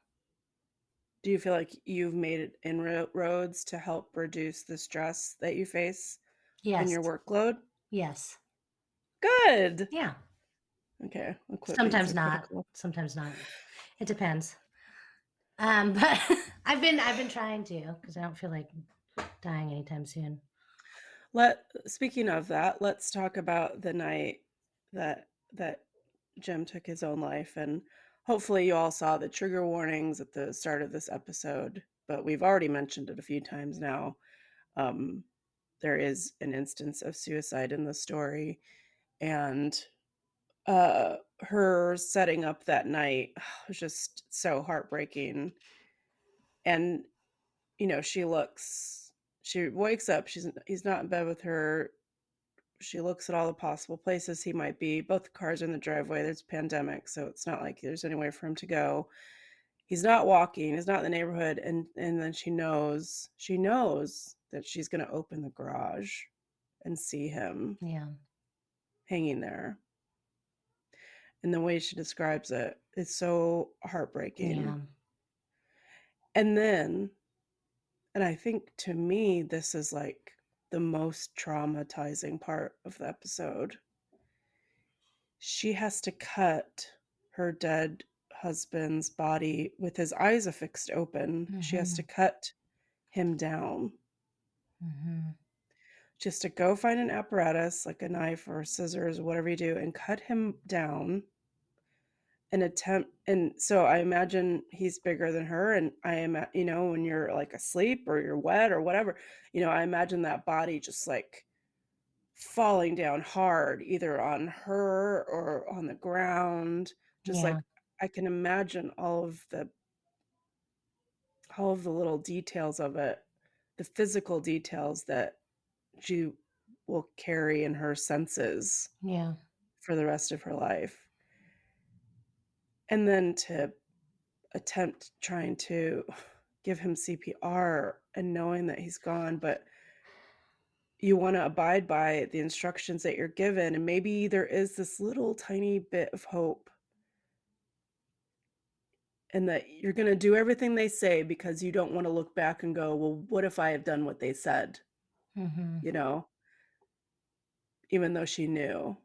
Do you feel like you've made inroads to help reduce the stress that you face in Yes. your workload? Yes. Good. Yeah. Okay, I'll quit being Sometimes so not. critical. Sometimes not. It depends. But I've been trying to because I don't feel like dying anytime soon. Speaking of that, let's talk about the night that Jim took his own life, and hopefully you all saw the trigger warnings at the start of this episode, but we've already mentioned it a few times now. There is an instance of suicide in the story, and her setting up that night was just so heartbreaking. And she wakes up, he's not in bed with her. She looks at all the possible places he might be. Both cars are in the driveway. There's a pandemic, so it's not like there's anywhere for him to go. He's not walking. He's not in the neighborhood. And then she knows that she's going to open the garage and see him hanging there. And the way she describes it is so heartbreaking. Yeah. And then, and I think to me, this is like the most traumatizing part of the episode. She has to cut her dead husband's body with his eyes affixed open. Mm-hmm. She has to cut him down. Mm-hmm. She has to go find an apparatus like a knife or scissors or whatever you do and cut him down. an attempt. And so I imagine he's bigger than her, and I am, when you're like asleep or you're wet or whatever, I imagine that body just like falling down hard, either on her or on the ground. Just Yeah. like I can imagine all of the little details of it, the physical details that she will carry in her senses Yeah. for the rest of her life. And then to attempt trying to give him CPR and knowing that he's gone, but you want to abide by the instructions that you're given, and maybe there is this little tiny bit of hope, and that you're going to do everything they say because you don't want to look back and go, well, what if I have done what they said, Mm-hmm. even though she knew.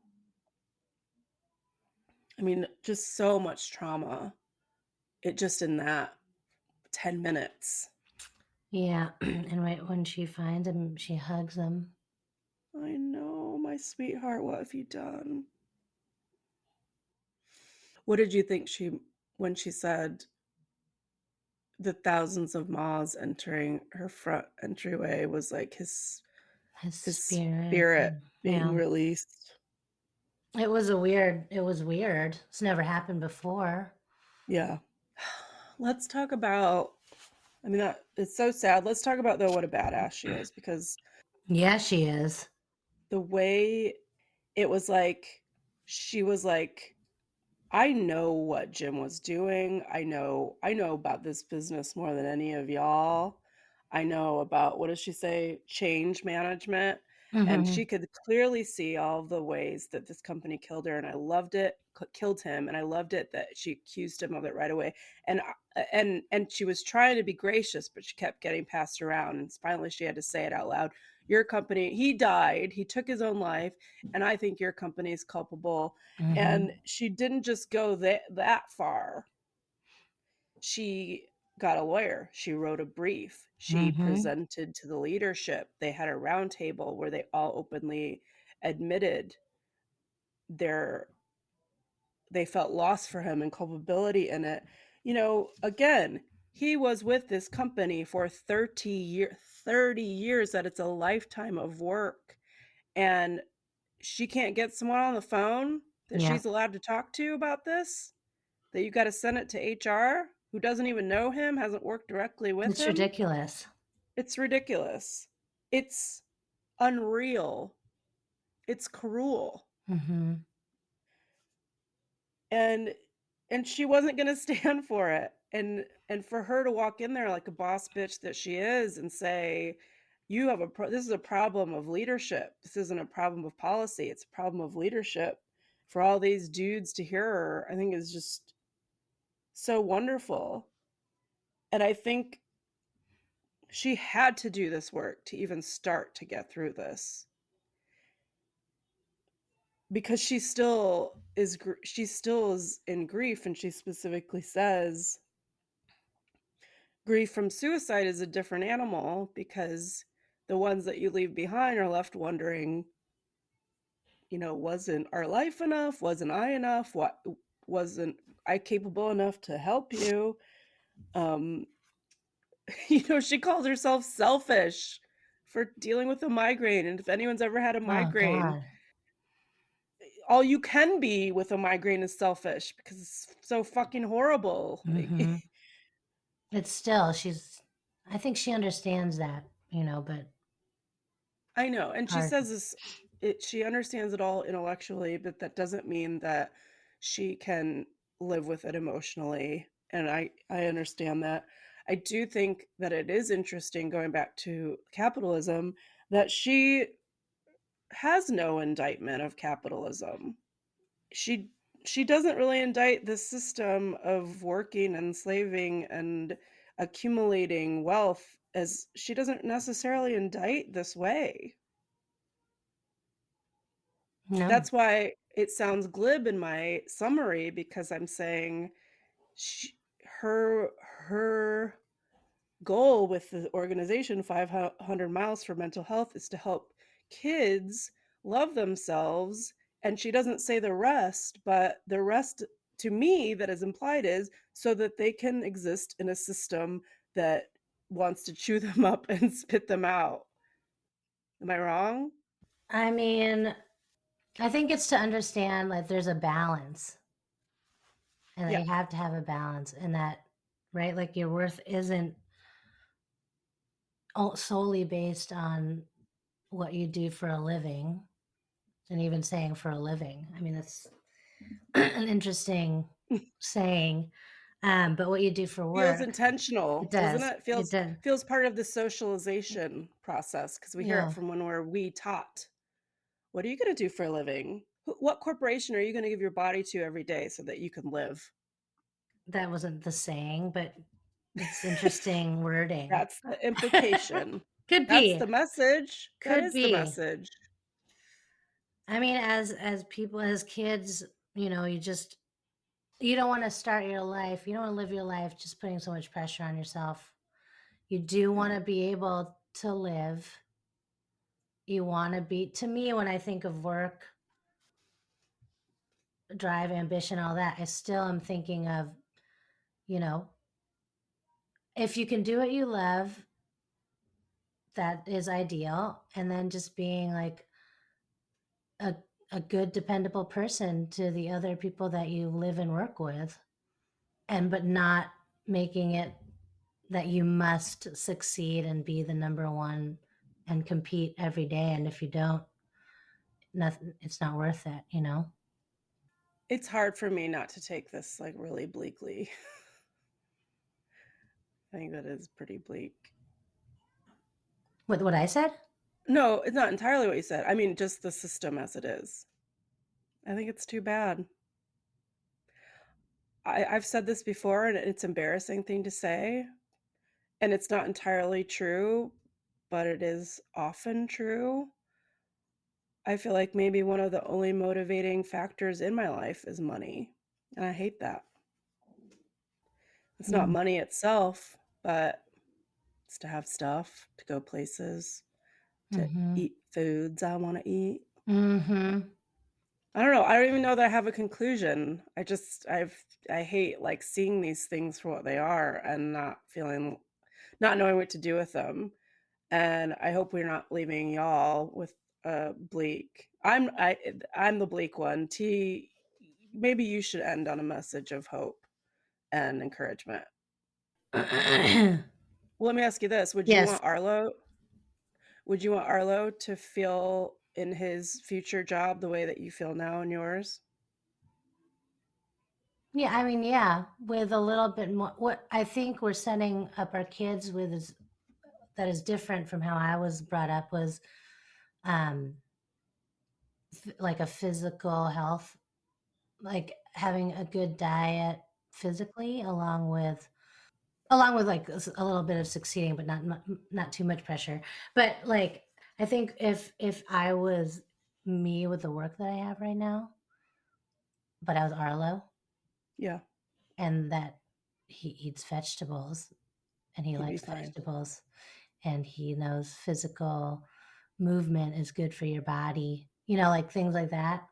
I mean, just so much trauma. It just in that 10 minutes. Yeah. And right when she finds him, she hugs him. I know, my sweetheart, what have you done? What did you think when she said the thousands of moths entering her front entryway was like his Spirit. spirit being Yeah. released? It was weird. It's never happened before. Yeah. Let's talk about, that it's so sad. Let's talk about, though, what a badass she is, because Yeah, she is. the way it was like, she was like, I know what Jim was doing. I know about this business more than any of y'all. I know about, what does she say? Change management. And Mm-hmm. she could clearly see all the ways that this company killed her. And I loved it, killed him. And I loved it that she accused him of it right away. And she was trying to be gracious, but she kept getting passed around. And finally she had to say it out loud. Your company, he died, he took his own life, and I think your company is culpable. Mm-hmm. And she didn't just go that far. She got a lawyer. She wrote a brief. She Mm-hmm. presented to the leadership. They had a roundtable where they all openly admitted they felt loss for him and culpability in it. Again, he was with this company for 30 years, that it's a lifetime of work. And she can't get someone on the phone that Yeah. she's allowed to talk to about this, that you got to send it to HR, who doesn't even know him, hasn't worked directly with It's him. ridiculous. It's ridiculous. It's unreal. It's cruel. Mm-hmm. And she wasn't going to stand for it. And for her to walk in there like a boss bitch that she is and say, you have this is a problem of leadership. This isn't a problem of policy. It's a problem of leadership. For all these dudes to hear her, I think is just so wonderful. And I think she had to do this work to even start to get through this, because she still is in grief. And she specifically says grief from suicide is a different animal, because the ones that you leave behind are left wondering, wasn't our life enough? Wasn't I enough? What wasn't I capable enough to help you? She calls herself selfish for dealing with a migraine. And if anyone's ever had a Oh, migraine, God. all you can be with a migraine is selfish, because it's so fucking horrible. Mm-hmm. It's still, I think she understands that, but I know. And she hard. says this, she understands it all intellectually, but that doesn't mean that she can live with it emotionally. And I understand that. I do think that it is interesting, going back to capitalism, that she has no indictment of capitalism. She doesn't really indict the system of working and slaving and accumulating wealth, as she doesn't necessarily indict this way. No. That's why it sounds glib in my summary, because I'm saying her goal with the organization 500 Miles for Mental Health is to help kids love themselves. And she doesn't say the rest, but the rest to me that is implied is so that they can exist in a system that wants to chew them up and spit them out. Am I wrong? I mean, I think it's to understand like there's a balance and Yeah. they have to have a balance and that, right? Like your worth isn't solely based on what you do for a living, and even saying for a living. I mean, that's an interesting saying. But what you do for Feels work, intentional, it doesn't does. it? It does. Feels part of the socialization process because we hear Yeah. it from when we taught. What are you going to do for a living? What corporation are you going to give your body to every day so that you can live? That wasn't the saying, but it's interesting wording. That's the implication. Could That's be. the message. That Could is the be. message. I mean, as people, as kids, you know, you don't want to start your life. You don't want to live your life just putting so much pressure on yourself. You do want to be able to live. You want to be, to me, when I think of work, drive, ambition, all that, I still am thinking of, you know, if you can do what you love, that is ideal. And then just being like a good, dependable person to the other people that you live and work with. But not making it that you must succeed and be the number one and compete every day. And if you don't, nothing, it's not worth it, you know? It's hard for me not to take this like really bleakly. I think that is pretty bleak. What I said? No, it's not entirely what you said. I mean, just the system as it is. I think it's too bad. I've said this before, and it's an embarrassing thing to say, and it's not entirely true, but it is often true. I feel like maybe one of the only motivating factors in my life is money, and I hate that. It's not money itself, but it's to have stuff, to go places, to eat foods I want to eat. I don't know. I don't even know that I have a conclusion. I hate like seeing these things for what they are and not knowing what to do with them. And I hope we're not leaving y'all with bleak. I'm the bleak one. T, maybe you should end on a message of hope and encouragement. Well, let me ask you this. Would you want Arlo to feel in his future job the way that you feel now in yours? Yeah, I mean, yeah, with a little bit more. What I think we're setting up our kids with is that is different from how I was brought up was like a physical health, like having a good diet physically, along with like a little bit of succeeding, but not too much pressure. But like, I think if I was me with the work that I have right now, but I was Arlo, Yeah. and that he eats vegetables and he He'd be likes fine. vegetables and he knows physical movement is good for your body, you know, like things like that.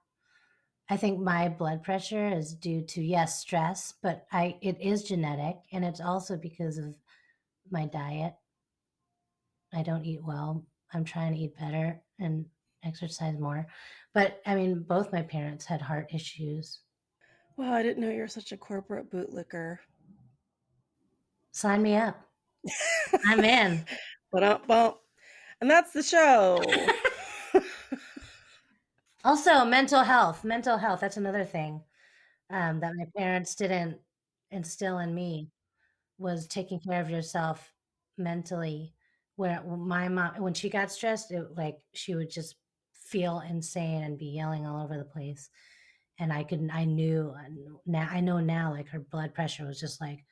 I think my blood pressure is due to, yes, stress, but it is genetic, and it's also because of my diet. I don't eat well. I'm trying to eat better and exercise more. But I mean, both my parents had heart issues. Well, I didn't know you were such a corporate bootlicker. Sign me up. I'm in. Bump. And that's the show. Also, mental health. Mental health. That's another thing that my parents didn't instill in me, was taking care of yourself mentally. Where my mom, when she got stressed, like she would just feel insane and be yelling all over the place. And I know now, like her blood pressure was just like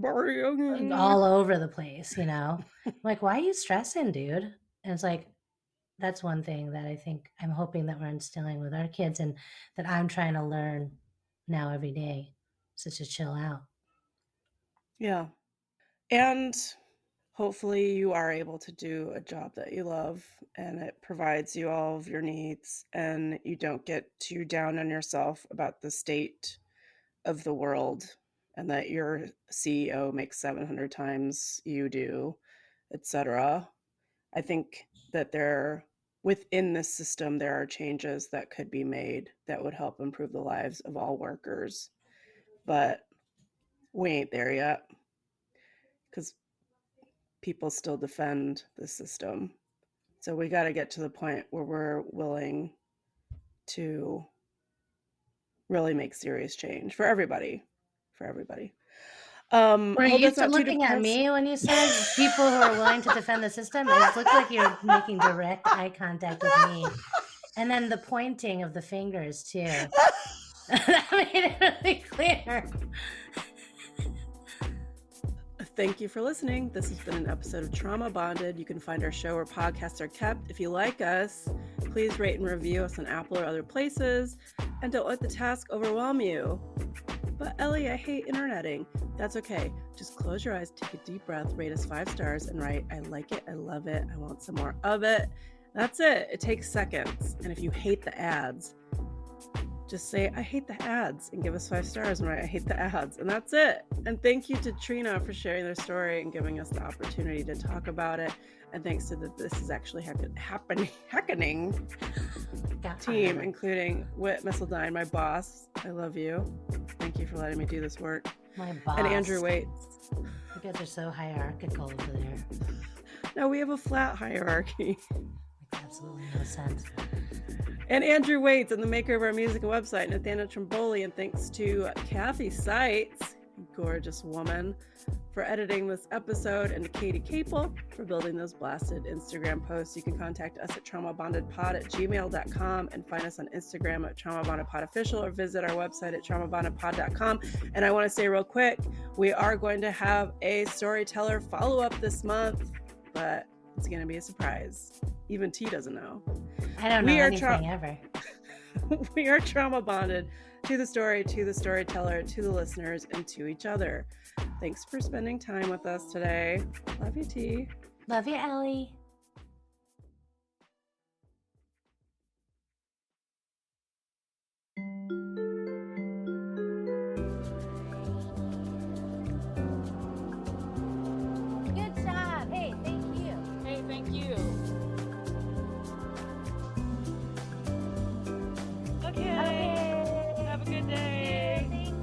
all over the place, you know? Like, why are you stressing, dude? And it's like, that's one thing that I think I'm hoping that we're instilling with our kids, and that I'm trying to learn now every day, so to chill out. Yeah. And hopefully you are able to do a job that you love and it provides you all of your needs and you don't get too down on yourself about the state of the world and that your CEO makes 700 times you do, etc. I think that within this system, there are changes that could be made that would help improve the lives of all workers. But we ain't there yet because people still defend the system. So we got to get to the point where we're willing to really make serious change for everybody. Were Hope you that's not too looking at depressed. me when you said people who are willing to defend the system? It looked like you're making direct eye contact with me. And then the pointing of the fingers, too. That made it really clear. Thank you for listening. This has been an episode of Trauma Bonded. You can find our show where podcasts are kept. If you like us, please rate and review us on Apple or other places. And don't let the task overwhelm you. But Elly, I hate interneting. That's okay. Just close your eyes, take a deep breath, rate us 5 stars, and write, I like it, I love it, I want some more of it. That's it. It takes seconds. And if you hate the ads, just say, I hate the ads, and give us 5 stars and write, I hate the ads. And that's it. And thank you to Trina for sharing their story and giving us the opportunity to talk about it. And thanks to this is actually happening team, including Whit, Missildine, my boss. I love you. Thank you for letting me do this work. My boss. And Andrew Waits. You guys are so hierarchical over there. No, we have a flat hierarchy. Makes absolutely no sense. And Andrew Waits, and the maker of our music and website, Nathaniel Trimboli, and thanks to Cathy Sites, gorgeous woman, for editing this episode, and to Katie Capel for building those blasted Instagram posts. You can contact us at traumabondedpod@gmail.com and find us on Instagram at traumabondedpodofficial, or visit our website at traumabondedpod.com. And I want to say real quick, we are going to have a storyteller follow-up this month, but it's going to be a surprise. Even T doesn't know. I don't know anything ever. We are trauma bonded to the story, to the storyteller, to the listeners, and to each other. Thanks for spending time with us today. Love you, T. Love you, Elly. Good job. Hey, thank you. Hey, thank you. Okay. Have a good day. Thank you.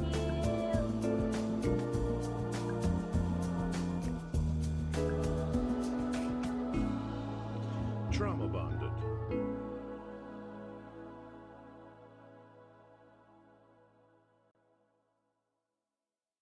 Trauma Bonded.